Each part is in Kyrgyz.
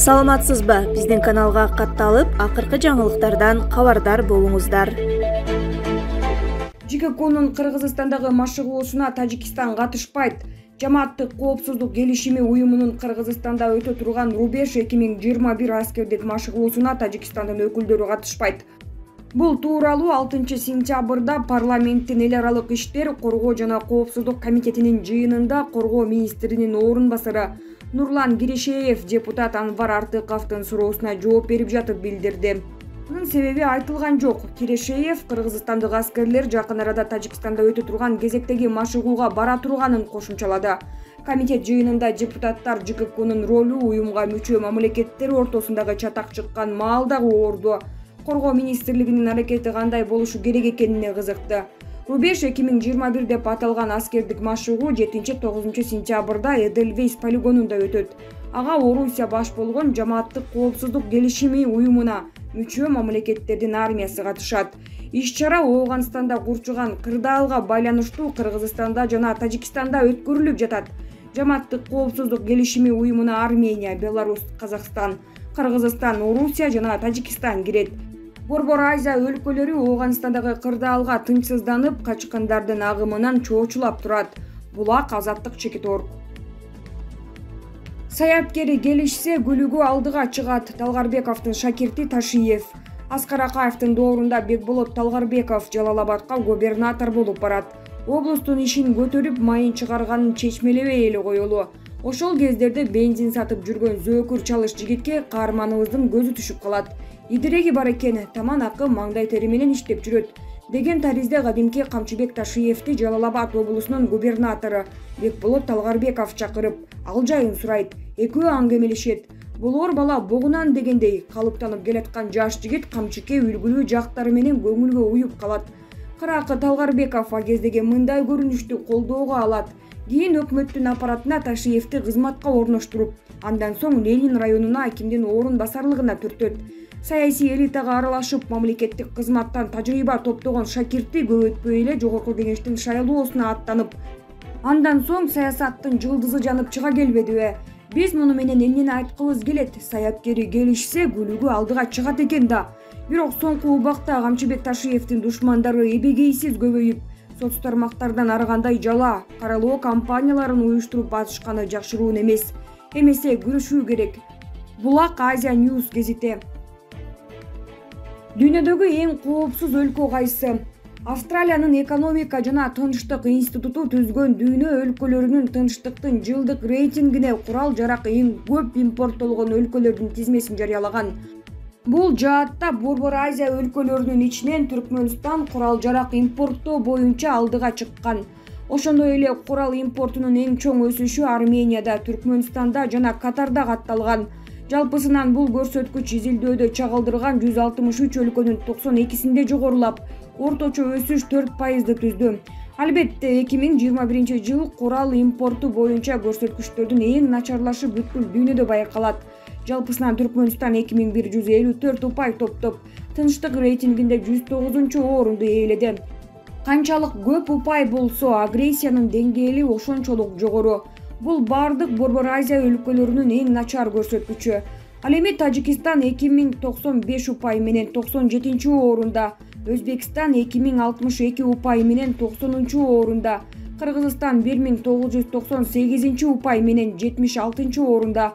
Саламатсызбы? Биздин каналга катталып, акыркы жаңылыктардан кабардар болуңуздар. ЖККнын Кыргызстандагы машыгуусуна Тажикстан катышпайт. Жамааттык коопсуздук келишими уюмунун Кыргызстанда өтө турган Рубеж 2021 аскердик машыгуусуна Тажикстандын өкүлдөрү катышпайт. Бул тууралуу 6-сентябрда парламенттин эл аралык иштер, коргоо жана коопсуздук комитетинин жыйынында коргоо министринин орун басары Нурлан Кирешеев депутат Анвар Артыковдун суроосуна жооп берип жатып билдирди. Мунун себеби айтылган жок. Кирешеев кыргызстандык аскерлер жакын арада Тажикстанда өтө турган кезектеги машыгууга бара турганын кошумчалады. Комитет жыйынында депутаттар ЖККнын ролу уюмга мүчө мамлекеттер ортосундагы чатак чыккан маалдагы орду, коргоо министрлигинин аракети кандай болушу керек экенине кызыкты. Рубеж 2021 деп аталган аскердик машыгуу 7-9 сентябрда Эдельвейс полигонунда өтөт. Ага Орусия баш болгон жамааттык коопсуздук келишими уюмуна мүчө мамлекеттердин армиясы катышат. Иш-чара Ооганстанда курчуган кырдаалга байланыштуу Кыргызстанда жана Тажикстанда өткөрүлүп жатат. Жамааттык коопсуздук келишими уюмуна Армения, Беларусь, Казакстан, Кыргызстан, Орусия жана Тажикстан кирет. Борбор Азия өлкөлөрү Ооганстандагы кырдаалга тынчсызданып, качкандардын агымынан чоочулап турат. Булак азаттык чекит-орг. Саяпкери келишсе, күлүгү алдыга чыгат. Талгарбековдун шакирти Ташиев. Аскар Акаевдин доорунда Бекболот Талгарбеков Жалал-Абадка губернатор болуп барат. Облустун ишин көтөрүп, майын чыгарганын чечмелебей эле коелу. Ошол кездерде бензин сатып жүргөн зөөкүр чалыш жигитке каарманыбыздын көзү түшүп калат. Идиреги бар экен, таман акы маңдай тери менен иштеп жүрөт деген таризде кадимки Камчыбек Ташиевди Жалал-Абад облусунун губернатору Бекболот Талгарбеков чакырып, ал жайын сурайт. Экөө аңгемелешет. Болор бала богунан дегендей калыптанып келаткан жаш жигит камчыке үлгүлүү жактары менен көңүлгө уюп калат. Кыракы Талгарбеков а кездеги мындай көрүнүштү колдоого алат. Кийин өкмөттүн аппаратына Ташиевди кызматка орноштуруп, андан соң Ленин районуна акимдин орун басарлыгына түртөт. Саясий элитага аралашып, мамлекеттик кызматтан тажрыйба топтогон шакирти көп өтпөй эле жогорку кеңештин шайлоосуна аттанып, андан соң саясаттын жылдызы жанып чыга келбедиби? Биз муну менен эмнени айткыбыз келет? Саяпкери келишсе, күлүгү алдыга чыгат экен да. Бирок соңку убакта Камчыбек Ташиевдин душмандары эбегейсиз көбөйүп, соц тармактардан арыгандай жала, каралоо кампанияларын уюштуруп атышканы жакшыруун эмес. Эмесе күрөшүү керек. Булак Азия News гезити. Дүйнөдөгү эң коопсуз өлкө кайсы? Австралиянын экономика жана тынчтык институту түзгөн дүйнө өлкөлөрүнүн тынчтыктын жылдык рейтингине курал-жарак эң көп импорттолгон өлкөлөрдүн тизмесин жарыялаган. Бул жаатта Борбор Азия өлкөлөрүнүн ичинен Түркмөнстан курал-жарак импорттоо боюнча алдыга чыккан. Ошондой эле курал импортунун эң чоң өсүшү Арменияда, Түркмөнстанда жана Катарда катталган. Жалпысынан бул көрсөткүч изилдөөдө чагылдырган 163 өлкөнүн 92синде жогорулап, орточо өсүш 4%ды түздү. Албетте, 2021 жыл курал импорту боюнча көрсөткүчтөрдүн эң начарлашы бүткүл дүйнөдө байкалат. Жалпысынан Түркмөнстан 2154 упай топтоп, тынчтык рейтингинде 109 орунду ээледи. Канчалык көп упай болсо, агрессиянын деңгээли ошончолук жогору. Бул бардык Борбор Азия өлкөлөрүнүн эң начар көрсөткүчү. Ал эми Тажикстан 2095 упай менен 97 орунда, Өзбекстан 2062 упай менен 90 орунда, Кыргызстан 1998 упай менен 76 орунда,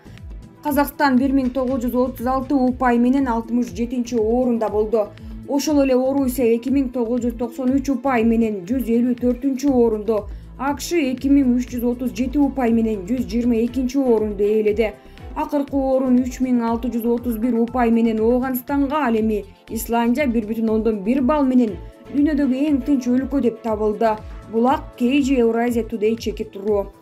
Казакстан 1936 упай менен 67 орунда болду. Ошол эле Орусия 2993 упай менен 154 орунду, АКШ 2337 упай менен 122 орунду ээледи. Акыркы орун 3631 упай менен Ооганстанга, ал эми Исландия 1,1 балл менен дүйнөдөгү эң тынч өлкө деп табылды. Булак KG Eurasia Today чекит-туруу.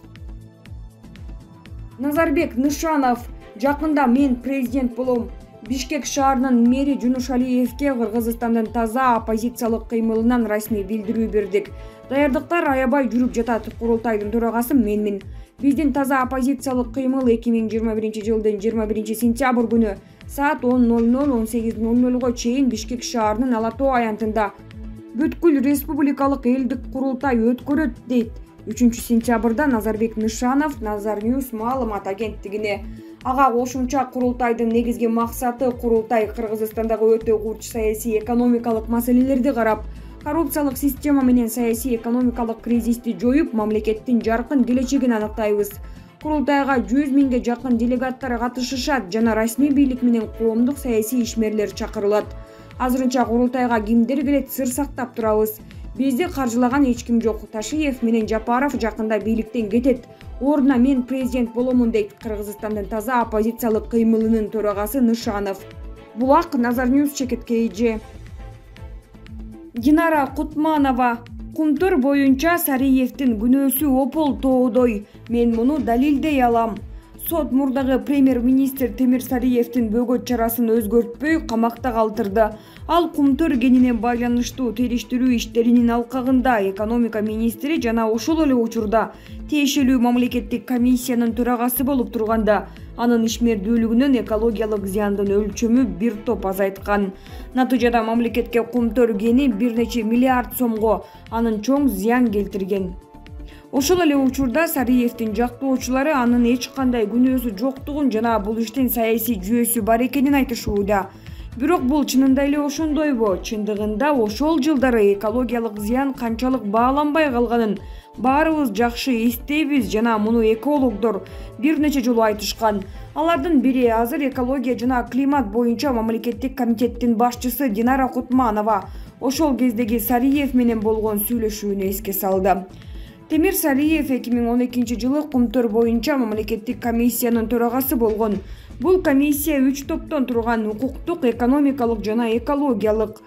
Назарбек Нышанов: жакында мен президент болом. Бишкек шаарынын мэри Жунушалиевке Кыргызстандын таза оппозициялык кыймылынан расмий билдирүү бердик. Даярдыктар аябай жүрүп жатат. Курултайдын төрагасы менмин. Биздин таза оппозициялык кыймыл 2021 жылдын 21 сентябрь күнү саат 10:00-18:00 чейин Бишкек шаарынын Ала Тоо аянтында бүткүл республикалык элдик курултай өткөрөт, дейт 3 сентябрда Назарбек Нышанов Nazar News маалымат агенттигине. Ага кошумча курултайдын негизги максаты курултай Кыргызстандагы өтө курч саясий экономикалык маселелерди карап, коррупциялык система менен саясий экономикалык кризисти жоюп, мамлекеттин жаркын келечегин аныктайбыз. Курултайга 100 миңге жакын делегаттар катышышат жана расмий бийлик менен коомдук саясий ишмерлер чакырылат. Азырынча курултайга кимдер келет сыр сактап турабыз. Бизди каржылаган эч ким жок. Ташиев менен Жапаров жакында бийликтен кетет. Ордуна мен президент боломун дейт Кыргызстандын таза оппозициялык кыймылынын төрагасы Нышанов. Булак Назар Ньюс чекиткейи. Динара Кутманова. Кумтур боюнча Сариевдин күнөөсү опол тоодой. Мен муну далилдей алам. Сот мурдагы премьер-министр Темир Сариевдин бөгөт чарасын өзгөртпөй камакта калтырды. Ал кумтур кенинен байланыштуу териштирүү иштеринин алкагында экономика министри жана ошол эле учурда тиешелүү мамлекеттик комиссиянын төрагасы болуп турганда анын ишмердүүлүгүнөн экологиялык зыяндын өлчөмү бир топ азайткан. Натыйжада мамлекетке кумтур кени бир нече миллиард сомго анын чоң зыян келтирген. Ошол эле учурда Сариевдин жактоочулары анын эч кандай күнөөсү жоктугун жана бул иштин саясий жүйөсү бар экенин айтышууда. Бирок бул чынында эле ошондойбу? Чындыгында ошол жылдары экологиялык зыян канчалык бааланбай калганын баарыбыз жакшы эстейбиз жана муну экологдор бир нече жолу айтышкан. Алардын бири азыр экология жана климат боюнча мамлекеттик комитеттин башчысы Динара Кутманова ошол кездеги Сариев менен болгон сүйлөшүүнү эске салды. Темир Сариев 2012 жылы кумтур боюнча мамлекеттик комиссиянын төрагасы болгон. Бул комиссия 3 топтон турган: укуктук, экономикалык жана экологиялык.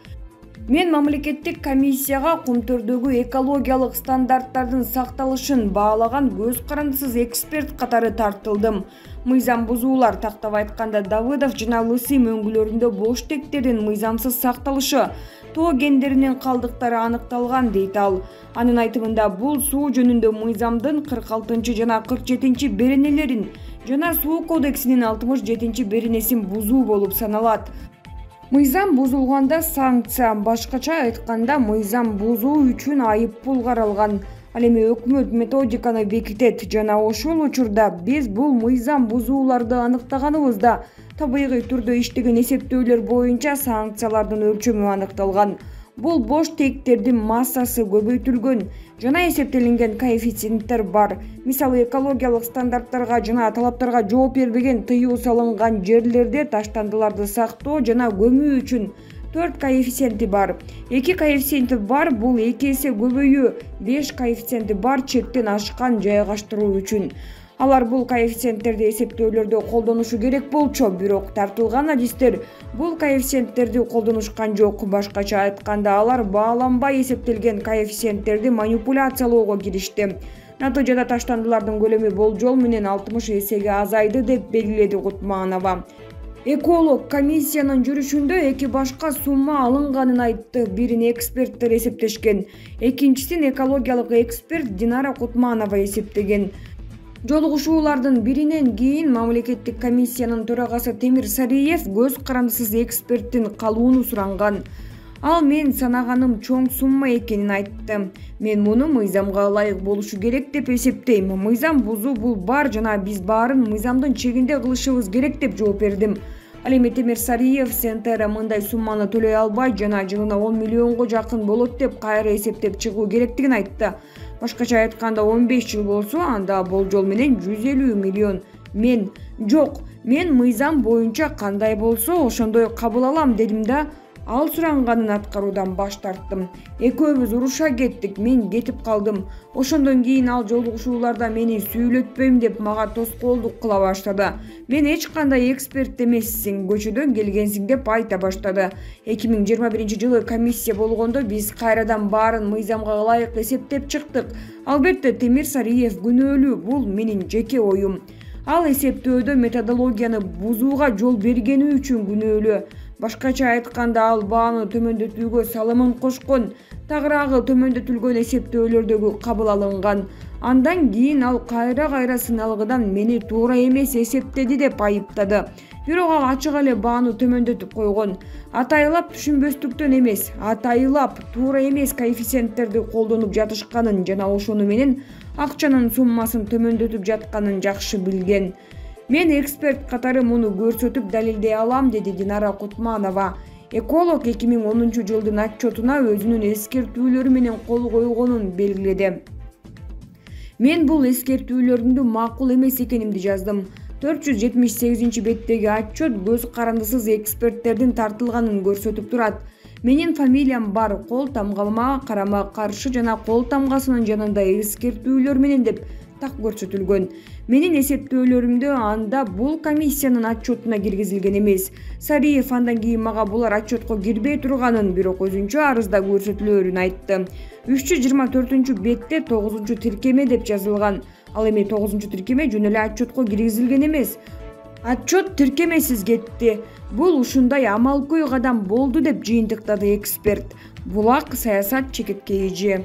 Мен мамлекеттик комиссияга кумтурдөгү экологиялык стандарттардын сакталышын баалаган көз карандысыз эксперт катары тартылдым. Мыйзам бузуулар, тактап айтканда Давыдов жана Лысым өңгүлөрүндө бош тектердин мыйзамсыз сакталышы, тоо кендеринин калдыктары аныкталган дейт ал. Анын айтымында бул суу жөнүндө мыйзамдын 46 жана 47 беренелерин жана суу кодексинин 67 беренесин бузуу болуп саналат. Мыйзам бузулганда санкция, башкача айтканда мыйзам бузуу үчүн айып пул каралган. Ал эми өкмөт методиканы бекитет жана ошол учурда биз бул мыйзам бузууларды аныктаганыбызда табигый түрдө иштеген эсептөөлөр боюнча санкциялардын өлчөмү аныкталган. Бул бош тектердин массасы көбөйтүлгөн жана эсептелинген коэффициенттер бар. Мисалы экологиялык стандарттарга жана талаптарга жооп бербеген тыюу салынган жерлерде таштандыларды сактоо жана көмүү үчүн 4 коэффициенти бар. 2 коэффициенти бар, бул 2 эсе көбөйүү. 5 коэффициенти бар чектен ашкан жайгаштыруу үчүн. Алар бул коэффициенттерди эсептөөлөрдө колдонушу керек болчу, бирок тартылган адистер бул коэффициенттерди колдонушкан жок. Башкача айтканда алар бааланбай эсептелген коэффициенттерди манипуляциялоого киришти. Натыйжада таштандылардын көлөмү болжол менен 60 эсеге азайды деп белгиледи Кутманова. Эколог комиссиянын жүрүшүндө 2 башка сумма алынганын айтты. Бирин эксперттер эсептешкен, экинчисин экологиялык эксперт Динара Кутманова эсептеген. Жолугушуулардын биринен кийин мамлекеттик комиссиянын төрагасы Темир Сариев көз карандысыз эксперттин калууну суранган. Ал мен санаганым чоң сумма экенин айтты. Мен муну мыйзамга ылайык болушу керек деп эсептейм. Мыйзам бузуу бул бар жана биз баарын мыйзамдын чегинде кылышыбыз керек деп жооп бердим. Ал эми Темир Сариев Сентера мындай сумманы төлөй албайт жана жылына 10 миллионго жакын болот деп кайра эсептеп чыгуу керектигин айтты. Башкача айтканда 15 жыл болсо, анда болжол менен 150 миллион. Мен мыйзам боюнча кандай болсо ошондой кабыл алам дедим да, ал суранганын аткаруудан баш тарттым. Экөөбүз уруша кеттик, мен кетип калдым. Ошондон кийин ал жолугушууларда мени сүйлөтпөйм деп мага тоскоолдук кыла баштады. Мен эч кандай эксперт эмессиң, көчөдөн келгенсиң деп айта баштады. 2021 жылы комиссия болгондо биз кайрадан баарын мыйзамга ылайык эсептеп чыктык. Албетте Темир Сариев күнөөлүү, бул менин жеке оюм. Ал эсептөөдө методологияны бузууга жол бергени үчүн күнөөлүү. Башкача айтканда ал бааны төмөндөтүүгө салымын кошкон, тагыраагы төмөндөтүлгөн эсептөөлөрдөгү кабыл алынган. Андан кийин ал кайра сыналгыдан мени туура эмес эсептеди деп айыптады. Бирок ал ачык эле бааны төмөндөтүп койгон. Атайлап түшүнбөстүктөн эмес, атайлап туура эмес коэффициенттерди колдонуп жатышканын жана ошону менен акчанын суммасын төмөндөтүп жатканын жакшы билген. Мен эксперт катары муну көрсөтүп далилдей алам, деди Динара Кутманова. Эколог 2010 жылдын отчетуна өзүнүн эскертүүлөрү менен кол койгонун белгиледи. Мен бул эскертүүлөрүмдүн макул эмес экенимди жаздым. 478-беттеги отчет көз карандысыз эксперттердин тартылганын көрсөтүп турат. Менин фамилиям бар, кол тамгама карама каршы жана кол тамгасынын жанында эскертүүлөр менен деп так көрсөтүлгөн. Менин эсептөөлөрүмдө анда бул комиссиянын отчетуна киргизилген эмес. Сариев андан кийин мага булар отчетко кирбей турганын, бирок өзүнчө арызда көрсөтүлөөрүн айтты. 324-бетте 9-тиркеме деп жазылган. Ал эми 9-тиркеме жөн эле отчетко киргизилген эмес. Отчет тиркемесиз кетти. Бул ушундай амалкөй кадам болду деп жыйынтыктады эксперт. Булак саясат чекиткейи.